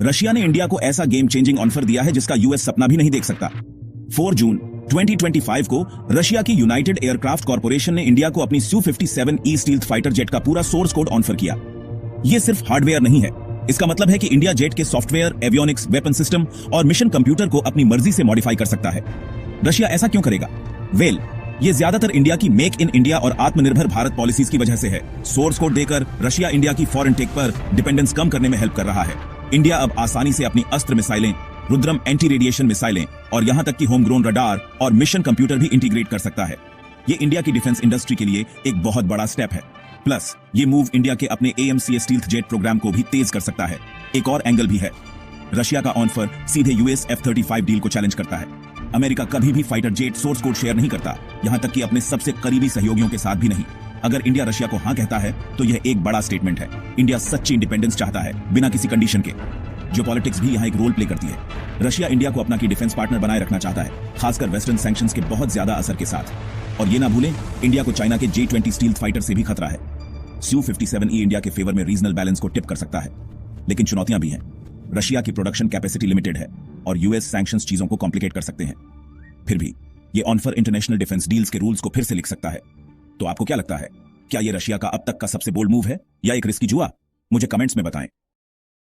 Russia ने India को ऐसा गेम चेंजिंग ऑफर दिया है जिसका यूएस सपना भी नहीं देख सकता। 4 जून 2025 को रशिया की यूनाइटेड एयरक्राफ्ट कॉर्पोरेशन ने इंडिया को अपनी Su-57E स्टील्थ फाइटर जेट का पूरा सोर्स कोड ऑफर किया। यह सिर्फ हार्डवेयर नहीं है, इसका मतलब है कि इंडिया जेट के सॉफ्टवेयर, एवियोनिक्स, वेपन सिस्टम और मिशन कंप्यूटर को अपनी मर्जी से मॉडिफाई कर सकता है। रशिया ऐसा क्यों करेगा? ये ज्यादातर इंडिया की मेक इन इंडिया और आत्मनिर्भर भारत पॉलिसीज की वजह से है। सोर्स कोड देकर रशिया इंडिया की फॉरेन टेक पर डिपेंडेंस कम करने में हेल्प कर रहा है। इंडिया अब आसानी से अपनी अस्त्र मिसाइलें, रुद्रम एंटी रेडिएशन मिसाइलें और यहां तक कि होम ग्रोन रडार और मिशन कंप्यूटर भी इंटीग्रेट कर सकता है। ये इंडिया की डिफेंस इंडस्ट्री के लिए एक बहुत बड़ा स्टेप है। प्लस ये मूव इंडिया के अपने AMCA स्टील्थ जेट प्रोग्राम को भी तेज कर सकता है। एक और एंगल भी है, रशिया का ऑफर सीधे US F-35 डील को चैलेंज करता है। अमेरिका कभी भी fighter jet source code share नहीं करता, यहां तक कि अपने सबसे करीबी सहयोगियों के साथ भी नहीं। अगर इंडिया रशिया को हां कहता है तो यह एक बड़ा स्टेटमेंट है। इंडिया सच्ची इंडिपेंडेंस चाहता है, बिना किसी कंडीशन के। जियोपॉलिटिक्स भी यहां एक रोल प्ले करती है। रशिया इंडिया को अपना की डिफेंस पार्टनर बनाए रखना चाहता है, खासकर वेस्टर्न सैंक्शंस के बहुत ज्यादा असर के साथ। और ये ना भूलें, इंडिया को चाइना के J-20 स्टील्थ फाइटर से भी खतरा है। Su-57E इंडिया के फेवर में रीजनल बैलेंस को टिप कर सकता है, लेकिन चुनौतियां भी हैं। रशिया की प्रोडक्शन कैपेसिटी लिमिटेड है और US सैंक्शंस चीजों को कॉम्प्लिकेट कर सकते हैं। फिर भी ये ऑफर इंटरनेशनल डिफेंस डील्स के रूल्स को फिर से लिख सकता है। तो आपको क्या लगता है, क्या ये रशिया का अब तक का सबसे बोल्ड मूव है या एक रिस्की जुआ? मुझे कमेंट्स में बताएं।